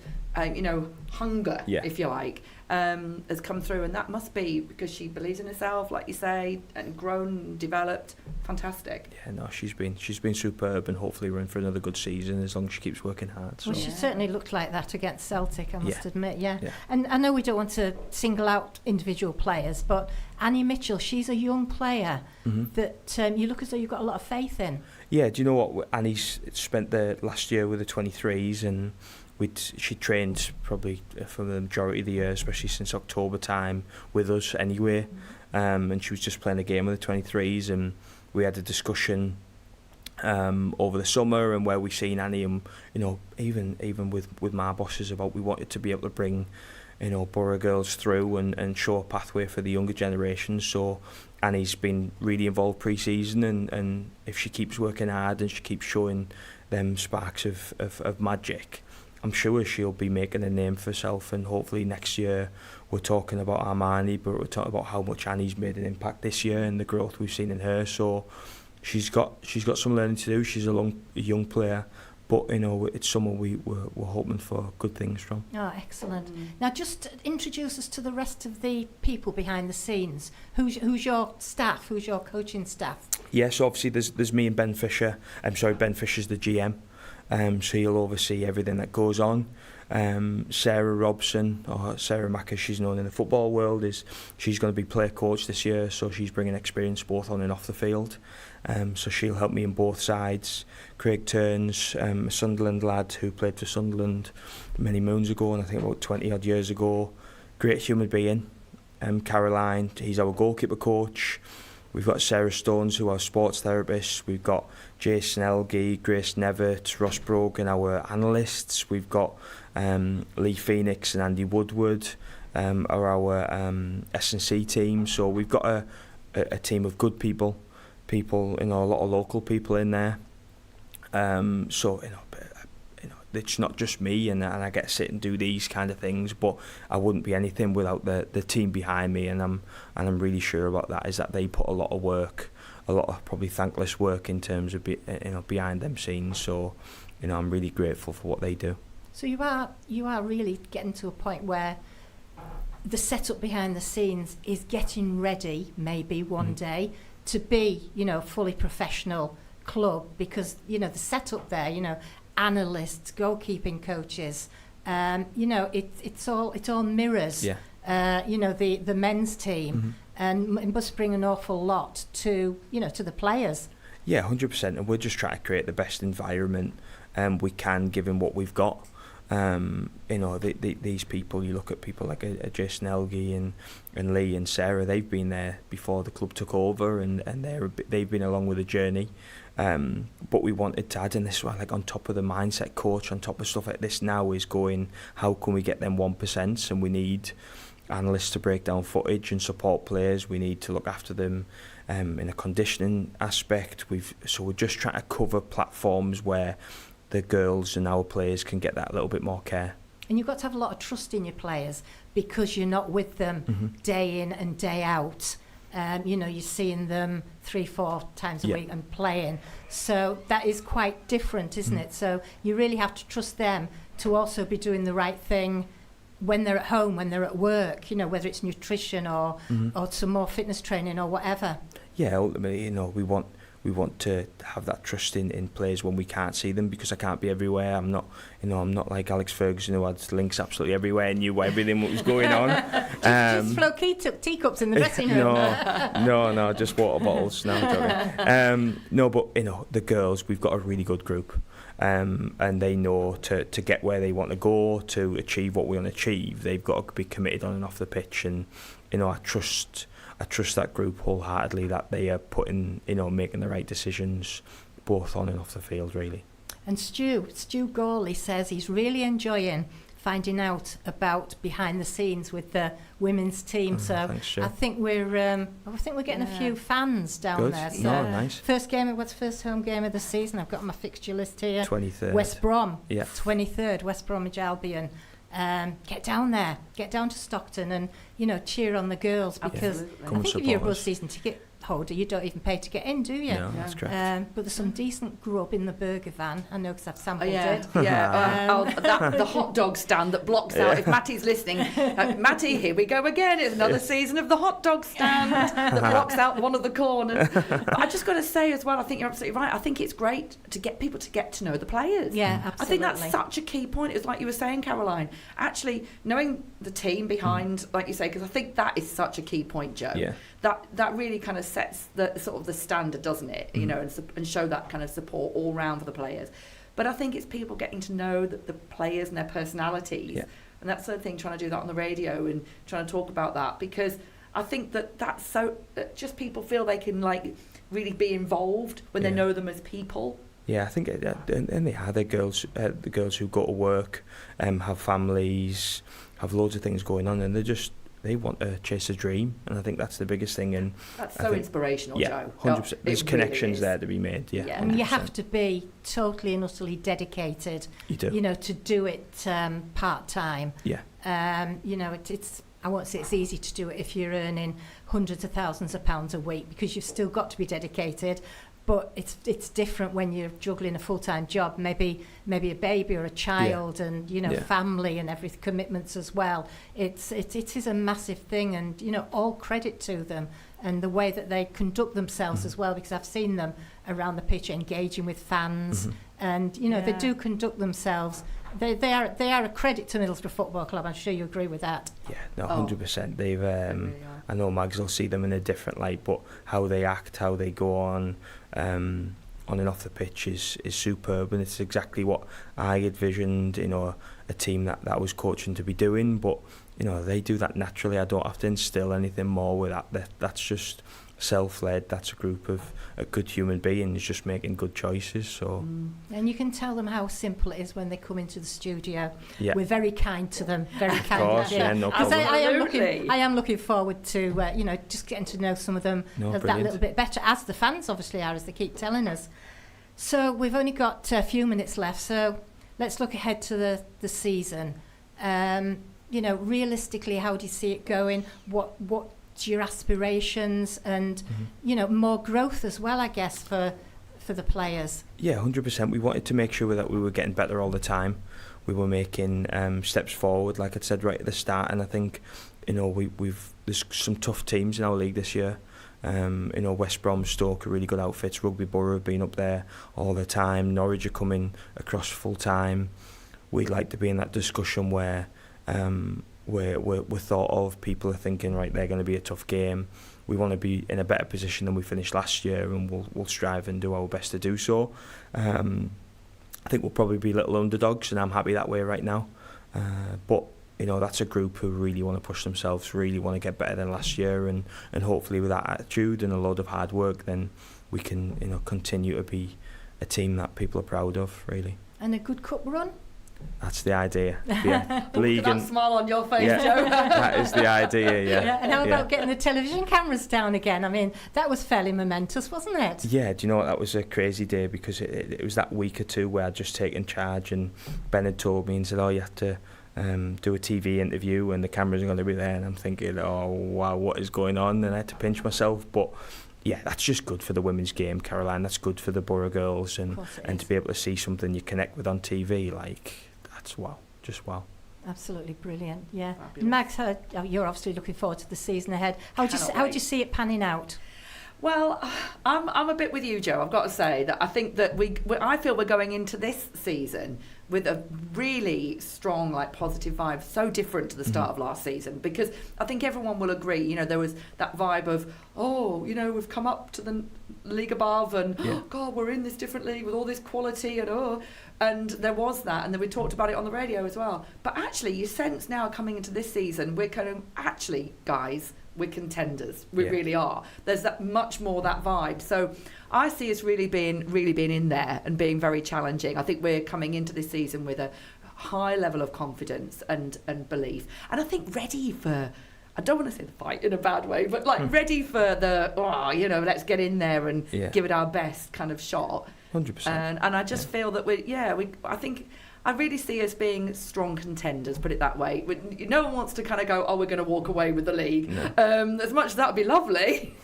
hunger, if you like, has come through. And that must be because she believes in herself, like you say, and grown, developed. Fantastic. Yeah, no, she's been superb, and hopefully we're in for another good season as long as she keeps working hard. So. Well, she certainly looked like that against Celtic, I must admit, yeah. And I know we don't want to single out individual players, but Annie Mitchell, she's a young player that you look as though you've got a lot of faith in. Yeah, do you know what? Annie's spent the last year with the 23s, and she trained probably for the majority of the year, especially since October time, with us anyway. And she was just playing a game with the 23s, and we had a discussion over the summer and where we seen Annie, and even with my bosses about we wanted to be able to bring Boro girls through and show a pathway for the younger generation. So Annie's been really involved pre-season, and if she keeps working hard and she keeps showing them sparks of magic, I'm sure she'll be making a name for herself. And hopefully next year we're talking about Armani, but we're talking about how much Annie's made an impact this year and the growth we've seen in her. So she's got some learning to do. She's a young player, but it's someone we're hoping for good things from. Oh, excellent. Now just introduce us to the rest of the people behind the scenes. Who's your staff? Who's your coaching staff? Yeah, so obviously there's me and Ben Fisher. Ben Fisher's the GM. So he'll oversee everything that goes on. Sarah Robson, or Sarah Mack as she's known in the football world, she's going to be player coach this year, so she's bringing experience both on and off the field. So she'll help me on both sides. Craig Turns, a Sunderland lad who played for Sunderland many moons ago, and I think about 20 odd years ago. Great human being. Caroline, he's our goalkeeper coach. We've got Sarah Stones, who are our sports therapists. We've got Jason Elgie, Grace Nevitt, Ross Brogan, our analysts. We've got Lee Phoenix and Andy Woodward are our S&C team. So we've got a team of good people, a lot of local people in there. So it's not just me, and I get to sit and do these kind of things, but I wouldn't be anything without the team behind me, and I'm really sure about that, is that they put a lot of work, a lot of probably thankless work in terms of behind them scenes. So I'm really grateful for what they do. So you are really getting to a point where the setup behind the scenes is getting ready, maybe one day, to be fully professional club, because the setup there, analysts, goalkeeping coaches, it's all mirrors. The men's team, and it must bring an awful lot to the players. Yeah, 100%, and we're just trying to create the best environment we can, given what we've got. These people, you look at people like a Jason Elgie and Lee and Sarah, they've been there before the club took over, and they've been along with the journey. But we wanted to add in this, like on top of the mindset coach, on top of stuff like this now, is going, how can we get them 1%? And we need analysts to break down footage and support players. We need to look after them in a conditioning aspect. So we're just trying to cover platforms where the girls and our players can get that little bit more care. And you've got to have a lot of trust in your players, because you're not with them day in and day out. You're seeing them 3-4 times a week and playing. So that is quite different, isn't it? So you really have to trust them to also be doing the right thing when they're at home, when they're at work, whether it's nutrition or some more fitness training or whatever. Yeah, ultimately, we want to have that trust in players when we can't see them, because I can't be everywhere. I'm not like Alex Ferguson, who had links absolutely everywhere and knew everything what was going on. Just flow teacups in the dressing room. No, just water bottles. No, but the girls, we've got a really good group, and they know to get where they want to go, to achieve what we want to achieve, they've got to be committed on and off the pitch. And I trust that group wholeheartedly, that they are putting, making the right decisions both on and off the field, really. And Stu Gawley says he's really enjoying finding out about behind the scenes with the women's team. So thanks, Stu. I think we're getting a few fans down there. So nice. First home game of the season? I've got my fixture list here. 23rd. West Brom. Yeah. 23rd, West Bromwich Albion. Get down to Stockton and cheer on the girls, because I think if you're a season ticket holder, you don't even pay to get in, do you? No, that's correct. But there's some decent grub in the burger van. I know, because I've sampled it. The hot dog stand that blocks out. If Matty's listening, Matty, here we go again. It's another season of the hot dog stand that blocks out one of the corners. But I just got to say as well, I think you're absolutely right. I think it's great to get people to get to know the players. Yeah, absolutely. I think that's such a key point. It's like you were saying, Caroline. Actually, knowing the team behind, like you say, because I think that is such a key point, Joe. Yeah. That really kind of sets the sort of the standard, doesn't it? And show that kind of support all round for the players. But I think it's people getting to know the players and their personalities, and that's the thing. Trying to do that on the radio and trying to talk about that, because I think that's so just people feel they can like really be involved when they know them as people. Yeah, I think and they are the girls who go to work, have families, have loads of things going on, and they want to chase a dream, and I think that's the biggest thing. And that's so inspirational, Joe. 100%. There's connections there to be made. Yeah, and you have to be totally and utterly dedicated. You do. To do it part time. Yeah. It's I won't say it's easy to do it if you're earning hundreds of thousands of pounds a week, because you've still got to be dedicated. But it's different when you're juggling a full-time job, maybe a baby or a child, and family and everything, commitments as well. It is a massive thing, and all credit to them and the way that they conduct themselves as well, because I've seen them around the pitch engaging with fans, and they do conduct themselves. They are a credit to Middlesbrough Football Club. I'm sure you agree with that. Yeah, no, 100%. They've I know Mags will see them in a different light, but how they act, how they go on and off the pitch is superb, and it's exactly what I envisioned, a team that I was coaching to be doing. But they do that naturally. I don't have to instill anything more with that. That's just self-led. That's a group of good human beings just making good choices. So and you can tell them how simple it is when they come into the studio. Yeah. We're very kind to them, very kind. Of course, no problem. I am looking forward to just getting to know some of them that little bit better, as the fans obviously are, as they keep telling us. So we've only got a few minutes left, so let's look ahead to the season. Realistically, how do you see it going? What's your aspirations, and more growth as well, I guess, for the players? Yeah, 100%. We wanted to make sure that we were getting better all the time. We were making steps forward, like I said right at the start, and I think there's some tough teams in our league this year. West Brom, Stoke are really good outfits. Rugby Boro have been up there all the time. Norwich are coming across full time. We'd like to be in that discussion where we're thought of. People are thinking, right, they're going to be a tough game. We want to be in a better position than we finished last year, and we'll strive and do our best to do so. I think we'll probably be little underdogs, and I'm happy that way right now. But that's a group who really want to push themselves, really want to get better than last year, and hopefully with that attitude and a load of hard work, then we can continue to be a team that people are proud of, really. And a good cup run? That's the idea. Yeah, league and smile on your face, Joe. That is the idea. Yeah. And how about getting the television cameras down again? I mean, that was fairly momentous, wasn't it? Yeah. Do you know what? That was a crazy day, because it was that week or two where I'd just taken charge, and Ben had told me and said, "Oh, you have to do a TV interview, and the cameras are going to be there." And I'm thinking, "Oh, wow, what is going on?" And I had to pinch myself, but. Yeah, that's just good for the women's game, Caroline. That's good for the Boro girls, and to be able to see something you connect with on TV, that's wow, just wow. Absolutely brilliant, yeah. Max, you're obviously looking forward to the season ahead. How do you see it panning out? Well, I'm a bit with you, Joe. I've got to say that I think that I feel we're going into this season with a really strong, positive vibe, so different to the start of last season, because I think everyone will agree, there was that vibe of, we've come up to the league above, and God, we're in this different league with all this quality, and there was that, and then we talked about it on the radio as well. But actually, you sense now coming into this season, we're kind of, actually, guys, we're contenders. We really are. There's that much more that vibe. So I see us really being in there and being very challenging. I think we're coming into this season with a high level of confidence and belief. And I think ready for, I don't want to say the fight in a bad way, but ready for the, let's get in there and give it our best kind of shot. 100%. And I just feel that I think I really see us being strong contenders, put it that way. No one wants to kind of go, we're going to walk away with the league. No. As much as that would be lovely,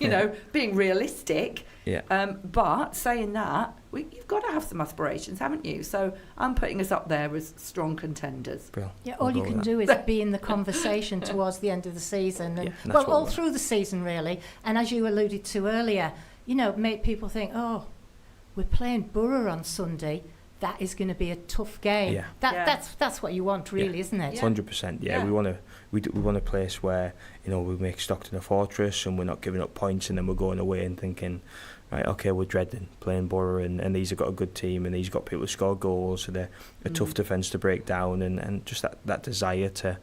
being realistic. Yeah. But saying that, you've got to have some aspirations, haven't you? So I'm putting us up there as strong contenders. Brilliant. Yeah, all you can do is be in the conversation towards the end of the season. And, all through the season, really. And as you alluded to earlier, make people think, we're playing Boro on Sunday. That is going to be a tough game. Yeah. That's what you want, really, isn't it? 100%. Yeah. We want a place where we make Stockton a fortress, and we're not giving up points, and then we're going away and thinking, right, okay, we're dreading playing Boro, and these have got a good team, and these have got people who score goals, so they're a tough defence to break down, and just that desire to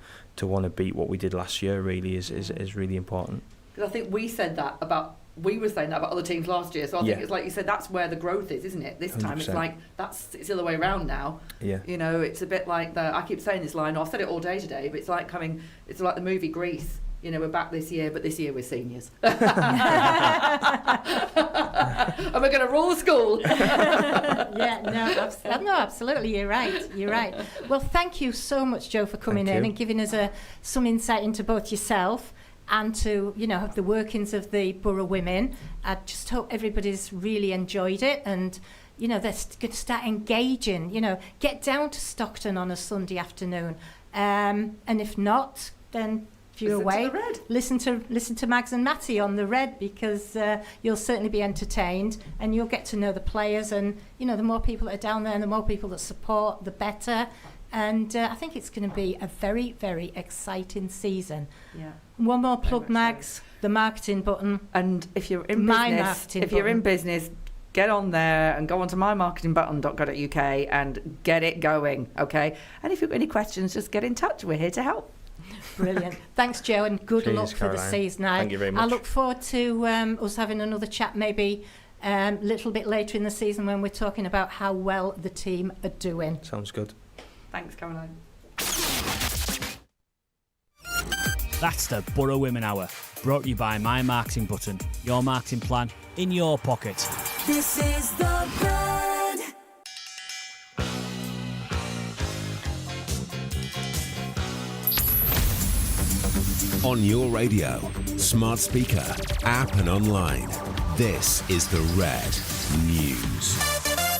want to beat what we did last year really is really important. Because I think we said that about. We were saying that about other teams last year, so I think it's like you said, that's where the growth is, isn't it? This time 100%. It's the other way around now. Yeah. It's a bit like I keep saying this line, I've said it all day today, but it's like the movie Grease. We're back this year, but this year we're seniors. And we're going to rule the school. Absolutely, you're right. Well, thank you so much, Joe, for coming in and giving us some insight into both yourself and to, the workings of the Boro Women. I just hope everybody's really enjoyed it, and, they're going to start engaging, get down to Stockton on a Sunday afternoon. And if not, then if you're away, listen to Mags and Matty on the Red, because you'll certainly be entertained, and you'll get to know the players, and, the more people that are down there and the more people that support, the better. And I think it's going to be a very, very exciting season. Yeah. One more plug, Mags, the marketing button. And if you're in business, get on there and go on to mymarketingbutton.co.uk and get it going, okay? And if you've got any questions, just get in touch. We're here to help. Brilliant. Thanks, Joe, and good luck for the season. Thank you very much. I look forward to us having another chat maybe a little bit later in the season when we're talking about how well the team are doing. Sounds good. Thanks, Caroline. That's the Boro Women Hour, brought to you by My Marketing Button, your marketing plan in your pocket. This is the Red. On your radio, smart speaker, app and online. This is the Red News.